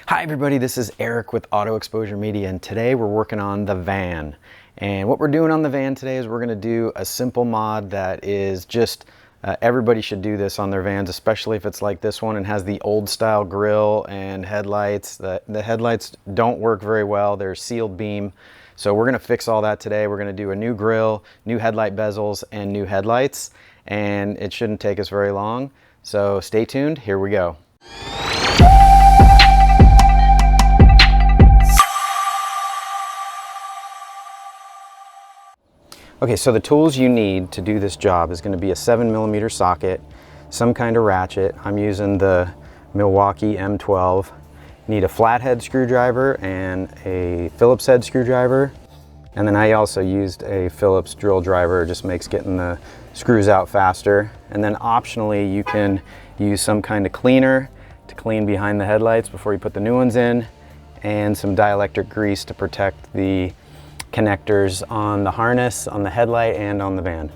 Hi everybody, this is Eric with Auto Exposure Media, and today we're working on the van. And what we're doing on the van today is we're going to do a simple mod that is just, everybody should do this on their vans, especially if it's like this one and has the old style grille and headlights. The headlights don't work very well, they're sealed beam. So we're going to fix all that today. We're going to do a new grille, new headlight bezels, and new headlights. And it shouldn't take us very long. So stay tuned, here we go. Okay, so the tools you need to do this job is going to be a 7mm socket, some kind of ratchet. I'm using the Milwaukee M12. You need a flathead screwdriver and a Phillips head screwdriver. And then I also used a Phillips drill driver. It just makes getting the screws out faster. And then optionally, you can use some kind of cleaner to clean behind the headlights before you put the new ones in, and some dielectric grease to protect the connectors on the harness, on the headlight, and on the van.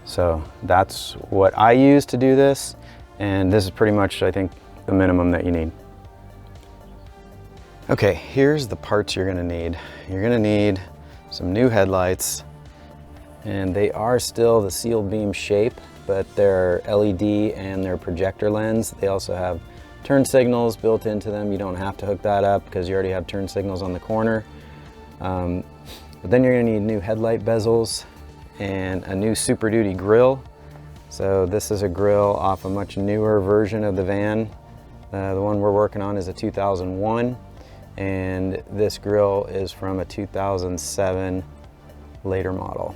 So that's what I use to do this, and this is pretty much, I think, the minimum that you need. Okay, here's the parts you're gonna need. You're gonna need some new headlights, and they are still the sealed beam shape, but they're LED and they're projector lens. They also have turn signals built into them. You don't have to hook that up because you already have turn signals on the corner. But then you're going to need new headlight bezels and a new Super Duty grill. So this is a grill off a much newer version of the van. The one we're working on is a 2001, and this grill is from a 2007 later model.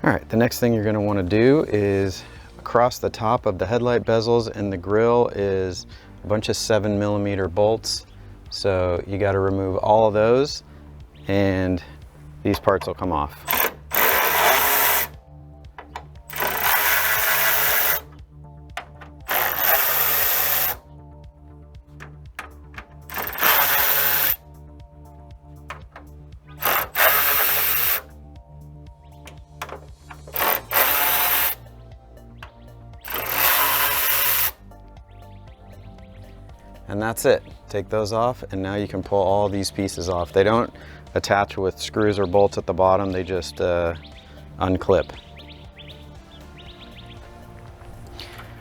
All right, the next thing you're going to want to do is across the top of the headlight bezels and the grill is a bunch of 7mm bolts. So you got to remove all of those, and these parts will come off. And that's it. Take those off, and now you can pull all these pieces off. They don't attach with screws or bolts at the bottom, they just unclip.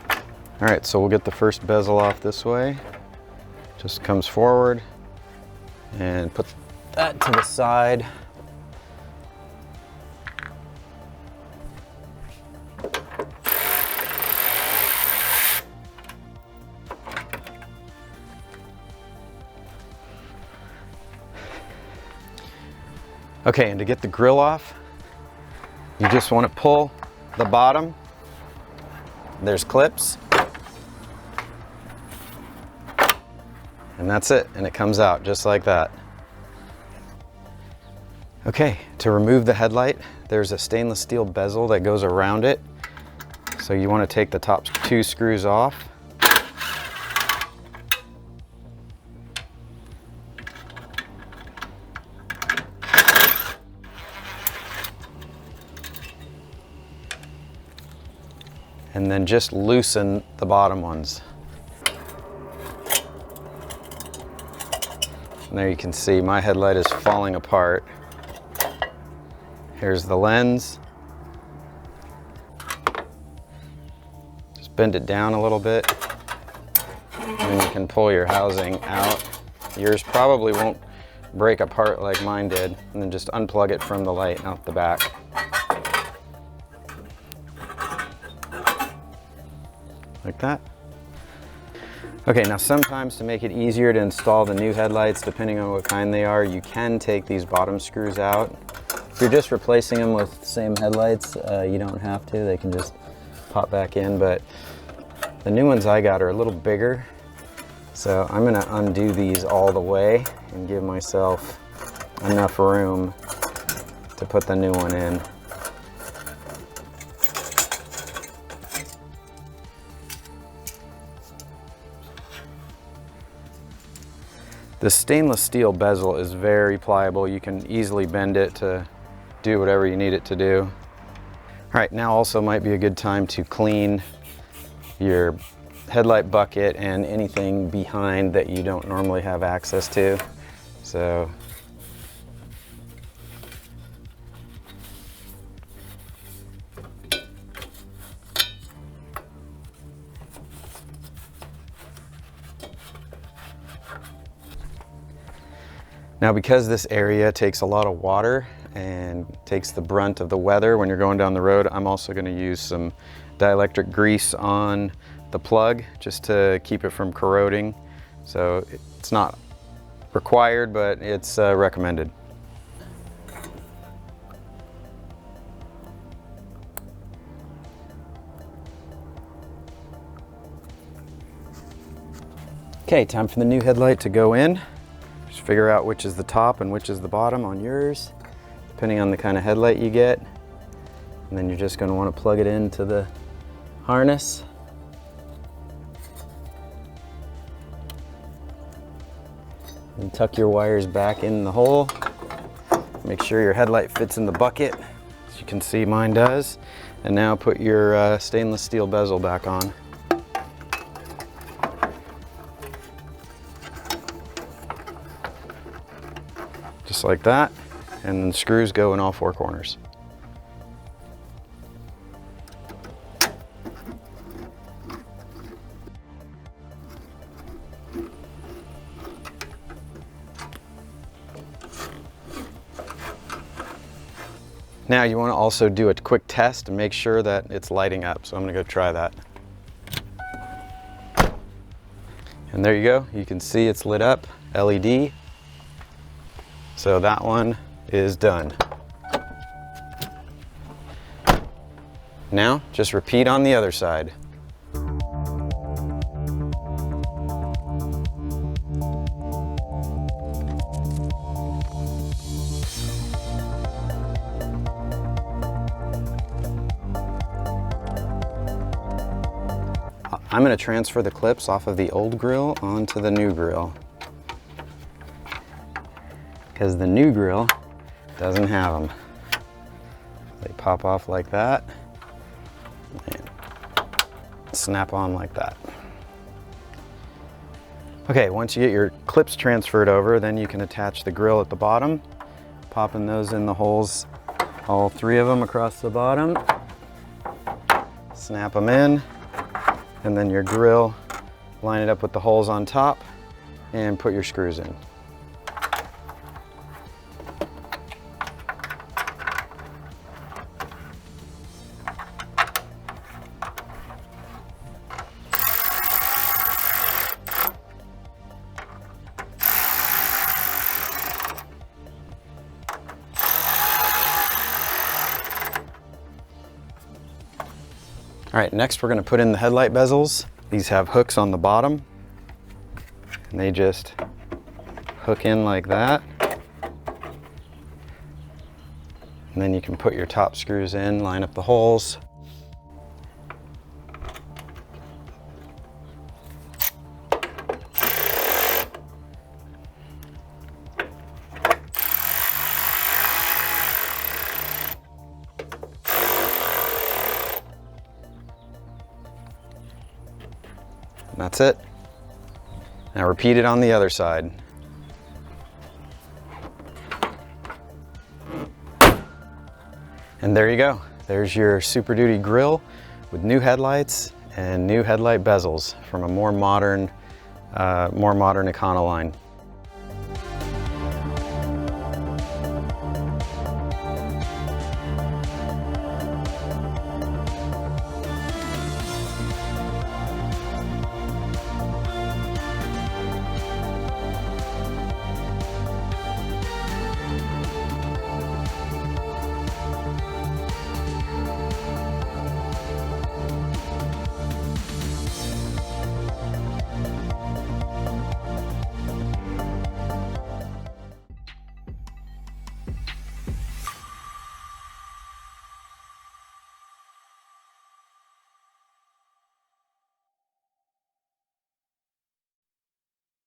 All right, so we'll get the first bezel off this way. Just comes forward, and put that to the side. Okay, and to get the grill off, you just want to pull the bottom. There's clips. And that's it, and it comes out just like that. Okay, to remove the headlight, there's a stainless steel bezel that goes around it. So you want to take the top 2 screws off. And then just loosen the bottom ones. And there you can see my headlight is falling apart. Here's the lens. Just bend it down a little bit, and then you can pull your housing out. Yours probably won't break apart like mine did, and then just unplug it from the light out the back. Like that. Okay, now sometimes to make it easier to install the new headlights, depending on what kind they are, you can take these bottom screws out. If you're just replacing them with the same headlights, you don't have to. They can just pop back in, but the new ones I got are a little bigger. So I'm gonna undo these all the way and give myself enough room to put the new one in. The stainless steel bezel is very pliable. You can easily bend it to do whatever you need it to do. All right, now also might be a good time to clean your headlight bucket and anything behind that you don't normally have access to. So now, because this area takes a lot of water and takes the brunt of the weather when you're going down the road, I'm also going to use some dielectric grease on the plug just to keep it from corroding. So it's not required, but it's recommended. Okay, time for the new headlight to go in. Just figure out which is the top and which is the bottom on yours, depending on the kind of headlight you get. And then you're just going to want to plug it into the harness. And tuck your wires back in the hole. Make sure your headlight fits in the bucket. As you can see, mine does. And now put your stainless steel bezel back on. Just like that, and then screws go in all four corners. Now you want to also do a quick test to make sure that it's lighting up, so I'm going to go try that. And there you go, you can see it's lit up, LED. So that one is done. Now, just repeat on the other side. I'm going to transfer the clips off of the old grill onto the new grill, because the new grill doesn't have them. They pop off like that and snap on like that. Okay, once you get your clips transferred over, then you can attach the grill at the bottom, popping those in the holes, all three of them across the bottom. Snap them in, and then your grill, line it up with the holes on top and put your screws in. All right, next we're going to put in the headlight bezels. These have hooks on the bottom, and they just hook in like that. And then you can put your top screws in, line up the holes. And that's it. Now repeat it on the other side. And there you go. There's your Super Duty grill with new headlights and new headlight bezels from a more modern Econoline.